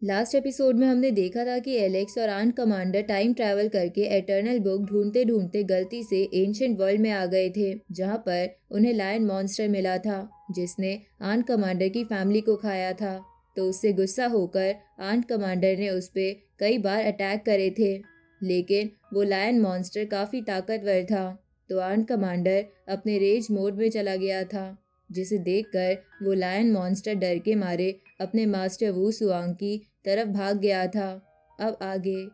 Last episode में हमने देखा था कि एलेक्स और आर्ट कमांडर टाइम ट्रैवल करके एटर्नल बुक ढूंढते ढूंढते गलती से एंशिएंट वर्ल्ड में आ गए थे, जहां पर उन्हें लायन मॉन्स्टर मिला था जिसने आर्ट कमांडर की फैमिली को खाया था। तो उससे गुस्सा होकर आर्ट कमांडर ने उस पर कई बार अटैक करे थे, लेकिन वो लायन मॉन्स्टर काफ़ी ताकतवर था। तो आर्ट कमांडर अपने रेज मोड में चला गया था, जिसे देखकर वो लायन मॉन्स्टर डर के मारे अपने मास्टर वू सुआंग की तरफ भाग गया था। अब आगे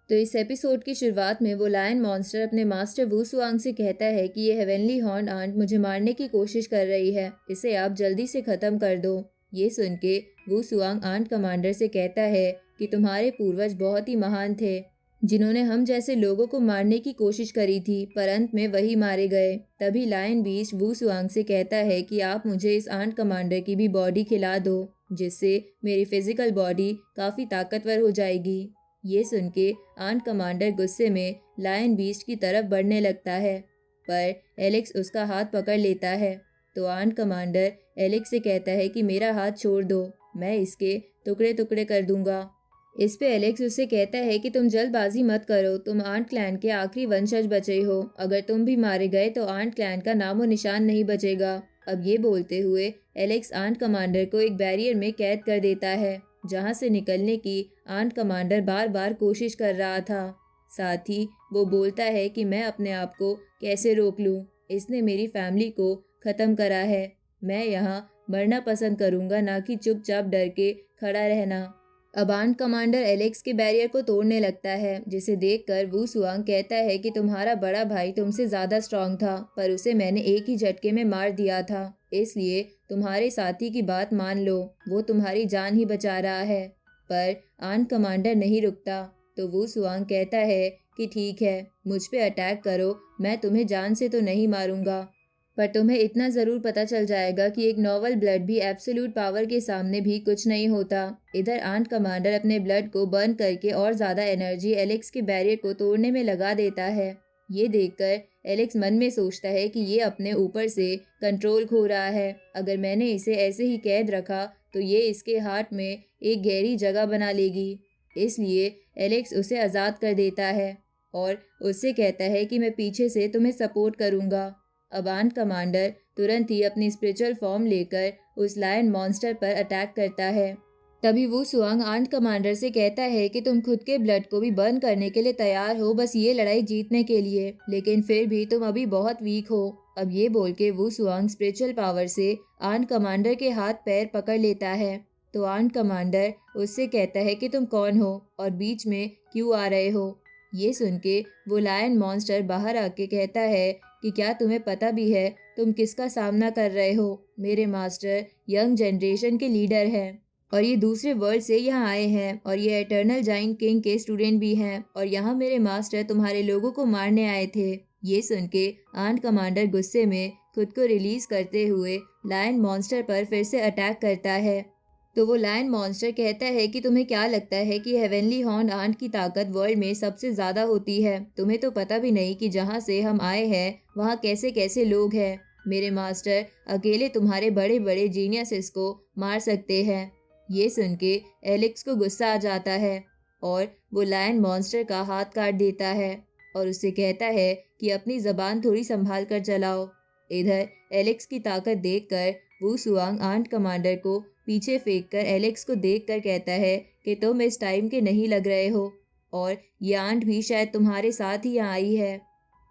तो इस एपिसोड की शुरुआत में वो लायन मॉन्स्टर अपने मास्टर वू सुआंग से कहता है कि ये हेवनली हॉर्न आंट मुझे मारने की कोशिश कर रही है, इसे आप जल्दी से ख़त्म कर दो। ये सुन के वू सुआंग आंट कमांडर से कहता है कि तुम्हारे पूर्वज बहुत ही महान थे, जिन्होंने हम जैसे लोगों को मारने की कोशिश करी थी, पर अंत में वही मारे गए। तभी लायन बीस्ट वू सुआंग से कहता है कि आप मुझे इस आंट कमांडर की भी बॉडी खिला दो, जिससे मेरी फिजिकल बॉडी काफ़ी ताकतवर हो जाएगी। ये सुन के आंट कमांडर गुस्से में लायन बीस्ट की तरफ बढ़ने लगता है, पर एलेक्स उसका हाथ पकड़ लेता है। तो आंट कमांडर एलेक्स से कहता है कि मेरा हाथ छोड़ दो, मैं इसके टुकड़े टुकड़े कर दूंगा। इस पे एलेक्स उससे कहता है कि तुम जल्दबाजी मत करो, तुम आंट क्लैन के आखिरी वंशज बचे हो, अगर तुम भी मारे गए तो आंट क्लैन का नामो निशान नहीं बचेगा। अब ये बोलते हुए एलेक्स आंट कमांडर को एक बैरियर में कैद कर देता है, जहां से निकलने की आंट कमांडर बार बार कोशिश कर रहा था। साथ ही वो बोलता है कि मैं अपने आप को कैसे रोक लूं, इसने मेरी फैमिली को ख़त्म करा है, मैं यहाँ मरना पसंद करूँगा, ना कि चुपचाप डर के खड़ा रहना। अब आंट कमांडर एलेक्स के बैरियर को तोड़ने लगता है, जिसे देखकर वू सुआंग कहता है कि तुम्हारा बड़ा भाई तुमसे ज़्यादा स्ट्रांग था, पर उसे मैंने एक ही झटके में मार दिया था, इसलिए तुम्हारे साथी की बात मान लो, वो तुम्हारी जान ही बचा रहा है। पर आंट कमांडर नहीं रुकता, तो वू सुआंग कहता है कि ठीक है, मुझ पे अटैक करो, मैं तुम्हें जान से तो नहीं मारूंगा, पर तुम्हें इतना ज़रूर पता चल जाएगा कि एक नॉवल ब्लड भी एब्सोल्यूट पावर के सामने भी कुछ नहीं होता। इधर आंट कमांडर अपने ब्लड को बर्न करके और ज़्यादा एनर्जी एलेक्स के बैरियर को तोड़ने में लगा देता है। ये देखकर एलेक्स मन में सोचता है कि ये अपने ऊपर से कंट्रोल खो रहा है, अगर मैंने इसे ऐसे ही कैद रखा तो ये इसके हार्ट में एक गहरी जगह बना लेगी। इसलिए एलेक्स उसे आज़ाद कर देता है और उससे कहता है कि मैं पीछे से तुम्हें सपोर्ट करूँगा। अब आंट कमांडर तुरंत ही अपनी स्पिरिचुअल फॉर्म लेकर उस लायन मॉन्स्टर पर अटैक करता है। तभी वो सुआंग आंट कमांडर से कहता है कि तुम खुद के ब्लड को भी बर्न करने के लिए तैयार हो, बस ये लड़ाई जीतने के लिए, लेकिन फिर भी तुम अभी बहुत वीक हो। अब ये बोल के वो सुआंग स्पिरिचुअल पावर से आंट कमांडर के हाथ पैर पकड़ लेता है। तो आंट कमांडर उससे कहता है कि तुम कौन हो और बीच में क्यों आ रहे हो। ये सुन के वो लायन मॉन्स्टर बाहर आके कहता है कि क्या तुम्हें पता भी है तुम किसका सामना कर रहे हो। मेरे मास्टर यंग जनरेशन के लीडर हैं और ये दूसरे वर्ल्ड से यहाँ आए हैं, और ये एटर्नल जाइंट किंग के स्टूडेंट भी हैं, और यहाँ मेरे मास्टर तुम्हारे लोगों को मारने आए थे। ये सुन के आंट कमांडर गुस्से में खुद को रिलीज करते हुए लायन मॉन्स्टर पर फिर से अटैक करता है। तो वो लायन मॉन्स्टर कहता है कि तुम्हें क्या लगता है कि हेवनली हॉर्न आंट की ताकत वर्ल्ड में सबसे ज़्यादा होती है, तुम्हें तो पता भी नहीं कि जहाँ से हम आए हैं वहाँ कैसे कैसे लोग हैं। मेरे मास्टर अकेले तुम्हारे बड़े बड़े जीनियसेस को मार सकते हैं। ये सुन के एलेक्स को गुस्सा आ जाता है और वो लायन मॉन्स्टर का हाथ काट देता है और उससे कहता है कि अपनी ज़बान थोड़ी संभाल कर चलाओ। इधर एलेक्स की ताकत देखकर वू सुआंग आंट कमांडर को पीछे फेंककर एलेक्स को देखकर कहता है कि तुम इस टाइम के नहीं लग रहे हो, और ये आंट भी शायद तुम्हारे साथ ही यहाँ आई है।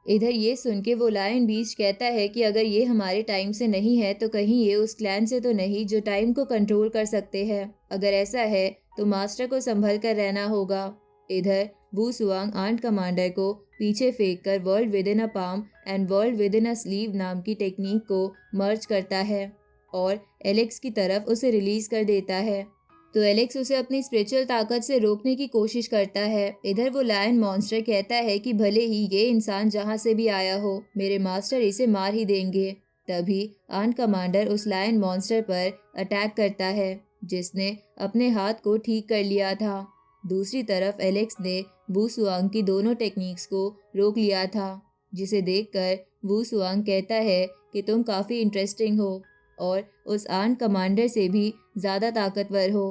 इधर ये सुन के वो लायन बीस्ट कहता है कि अगर ये हमारे टाइम से नहीं है तो कहीं ये उस क्लैन से तो नहीं जो टाइम को कंट्रोल कर सकते हैं, अगर ऐसा है तो मास्टर को संभल कर रहना होगा। इधर वू सुआंग आंट कमांडर को पीछे फेंककर world with in a palm and world with in a sleeve नाम की टेक्निक को मर्ज करता है और एलेक्स की तरफ उसे रिलीज कर देता है। तो एलेक्स उसे अपनी स्पिरिचुअल ताकत से रोकने की कोशिश करता है। इधर वो लायन मॉन्स्टर कहता है कि भले ही ये इंसान जहाँ से भी आया हो, मेरे मास्टर इसे मार ही देंगे। तभी आंट कमांडर उस लायन मॉन्स्टर पर अटैक करता है, जिसने अपने हाथ को ठीक कर लिया था। दूसरी तरफ एलेक्स ने वू सुआंग की दोनों टेक्निक्स को रोक लिया था, जिसे देखकर वू सुआंग कहता है कि तुम काफ़ी इंटरेस्टिंग हो और उस आर्ट कमांडर से भी ज़्यादा ताकतवर हो।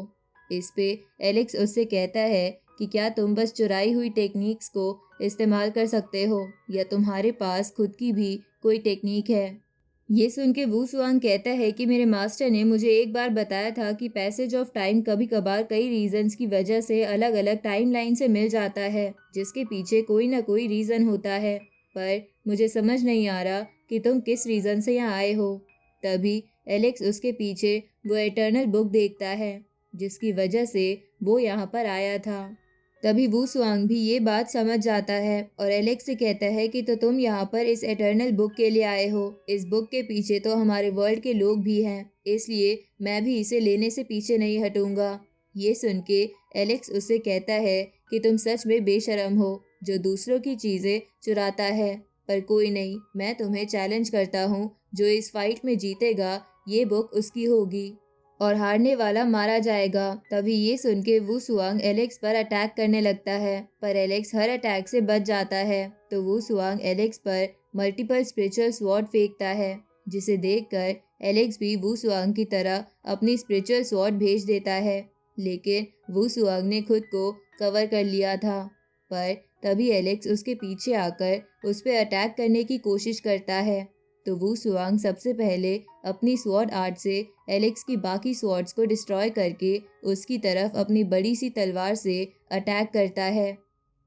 इस पे एलेक्स उससे कहता है कि क्या तुम बस चुराई हुई टेक्निक्स को इस्तेमाल कर सकते हो या तुम्हारे पास खुद की भी कोई टेक्निक है। ये सुन के वू सुआंग कहता है कि मेरे मास्टर ने मुझे एक बार बताया था कि पैसेज ऑफ टाइम कभी कभार कई रीजंस की वजह से अलग अलग टाइम लाइन से मिल जाता है, जिसके पीछे कोई ना कोई रीजन होता है, पर मुझे समझ नहीं आ रहा कि तुम किस रीजन से यहाँ आए हो। तभी एलेक्स उसके पीछे वो एटर्नल बुक देखता है जिसकी वजह से वो यहाँ पर आया था। तभी वू सुआंग भी ये बात समझ जाता है और एलेक्स से कहता है कि तो तुम यहाँ पर इस एटर्नल बुक के लिए आए हो। इस बुक के पीछे तो हमारे वर्ल्ड के लोग भी हैं, इसलिए मैं भी इसे लेने से पीछे नहीं हटूंगा। ये सुन के एलेक्स उससे कहता है कि तुम सच में बेशरम हो जो दूसरों की चीज़ें चुराता है, पर कोई नहीं, मैं तुम्हें चैलेंज करता हूँ, जो इस फाइट में जीतेगा ये बुक उसकी होगी और हारने वाला मारा जाएगा। तभी ये सुन के वू सुआंग एलेक्स पर अटैक करने लगता है, पर एलेक्स हर अटैक से बच जाता है। तो वू सुआंग एलेक्स पर मल्टीपल स्पिरिचुअल स्वॉर्ड फेंकता है, जिसे देखकर एलेक्स भी वू सुआंग की तरह अपनी स्पिरिचुअल स्वॉर्ड भेज देता है, लेकिन वू सुआंग ने खुद को कवर कर लिया था। पर तभी एलेक्स उसके पीछे आकर उस पर अटैक करने की कोशिश करता है। तो वू सुआंग सबसे पहले अपनी स्वॉर्ड आर्ट से एलेक्स की बाकी स्वॉर्ड्स को डिस्ट्रॉय करके उसकी तरफ अपनी बड़ी सी तलवार से अटैक करता है।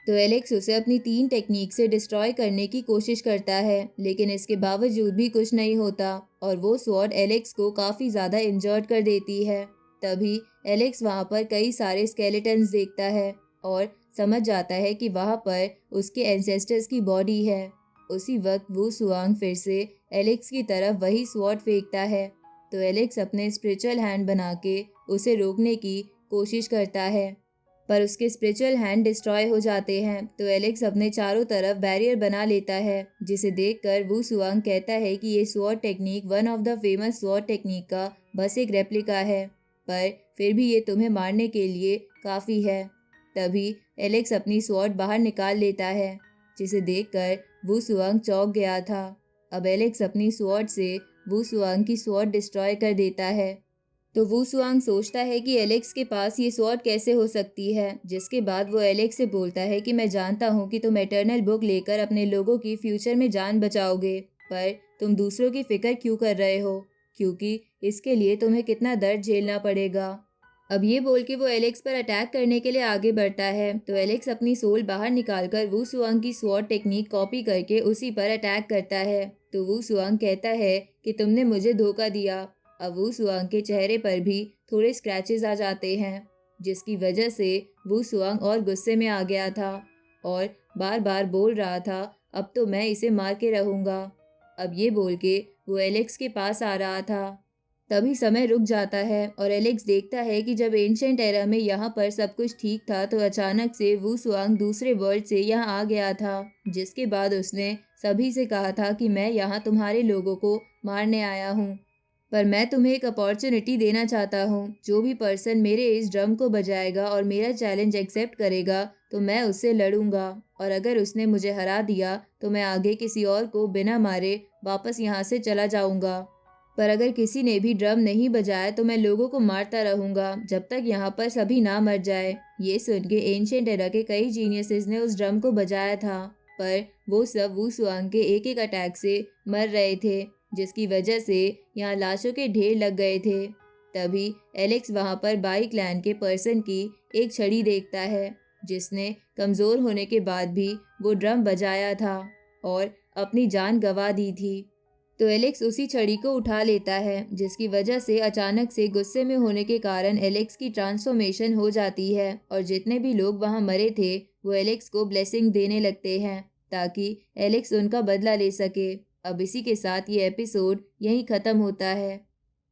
तो एलेक्स उसे अपनी 3 टेक्निक से डिस्ट्रॉय करने की कोशिश करता है, लेकिन इसके बावजूद भी कुछ नहीं होता और वो स्वॉर्ड एलेक्स को काफ़ी ज़्यादा इंजर्ड कर देती है। तभी एलेक्स वहाँ पर कई सारे स्केलेटन्स देखता है और समझ जाता है कि वहाँ पर उसके एंसेस्टर्स की बॉडी है। उसी वक्त वू सुआंग फिर से एलेक्स की तरफ वही स्वॉर्ड फेंकता है। तो एलेक्स अपने स्पिरिचुअल हैंड बना के उसे रोकने की कोशिश करता है, पर उसके स्पिरिचुअल हैंड डिस्ट्रॉय हो जाते हैं। तो एलेक्स अपने चारों तरफ बैरियर बना लेता है, जिसे देखकर वू सुआंग कहता है कि ये sword technique one of the famous sword technique का बस एक रेप्लिका है, पर फिर भी ये तुम्हें मारने के लिए काफ़ी है। तभी एलेक्स अपनी स्वॉर्ड बाहर निकाल लेता है, जिसे देखकर वू सुआंग चौंक गया था। अब एलेक्स अपनी स्वॉर्ड से वू सुआंग की स्वॉर्ड डिस्ट्रॉय कर देता है। तो वू सुआंग सोचता है कि एलेक्स के पास ये स्वॉर्ड कैसे हो सकती है, जिसके बाद वो एलेक्स से बोलता है कि मैं जानता हूँ कि तुम एटर्नल बुक लेकर अपने लोगों की फ्यूचर में जान बचाओगे, पर तुम दूसरों की फिक्र क्यों कर रहे हो, क्योंकि इसके लिए तुम्हें कितना दर्द झेलना पड़ेगा। अब ये बोल के वो एलेक्स पर अटैक करने के लिए आगे बढ़ता है। तो एलेक्स अपनी सोल बाहर निकालकर वू सुआंग की स्वॉर्ड टेक्निक कॉपी करके उसी पर अटैक करता है। तो वू सुआंग कहता है कि तुमने मुझे धोखा दिया। अब वू सुआंग के चेहरे पर भी थोड़े स्क्रैचेस आ जाते हैं, जिसकी वजह से वू सुआंग और गुस्से में आ गया था और बार बार बोल रहा था, अब तो मैं इसे मार के रहूँगा। अब ये बोल के वो एलेक्स के पास आ रहा था। तभी समय रुक जाता है और एलेक्स देखता है कि जब एंशिएंट एरा में यहाँ पर सब कुछ ठीक था, तो अचानक से वू सुआंग दूसरे वर्ल्ड से यहाँ आ गया था, जिसके बाद उसने सभी से कहा था कि मैं यहाँ तुम्हारे लोगों को मारने आया हूँ, पर मैं तुम्हें एक अपॉर्चुनिटी देना चाहता हूँ। जो भी पर्सन मेरे इस ड्रम को बजाएगा और मेरा चैलेंज एक्सेप्ट करेगा, तो मैं उससे लड़ूंगा, और अगर उसने मुझे हरा दिया तो मैं आगे किसी और को बिना मारे वापस यहाँ से चला जाऊंगा। पर अगर किसी ने भी ड्रम नहीं बजाया तो मैं लोगों को मारता रहूंगा जब तक यहाँ पर सभी ना मर जाए। ये सुन के एंशिएंट एरा के कई जीनियसेस ने उस ड्रम को बजाया था, पर वो सब वू सुआंग के एक एक अटैक से मर रहे थे, जिसकी वजह से यहाँ लाशों के ढेर लग गए थे। तभी एलेक्स वहाँ पर बाई क्लैन के पर्सन की एक छड़ी देखता है, जिसने कमज़ोर होने के बाद भी वो ड्रम बजाया था और अपनी जान गंवा दी थी। तो एलेक्स उसी छड़ी को उठा लेता है, जिसकी वजह से अचानक से गुस्से में होने के कारण एलेक्स की ट्रांसफॉर्मेशन हो जाती है और जितने भी लोग वहाँ मरे थे वो एलेक्स को ब्लेसिंग देने लगते हैं, ताकि एलेक्स उनका बदला ले सके। अब इसी के साथ ये एपिसोड यहीं ख़त्म होता है।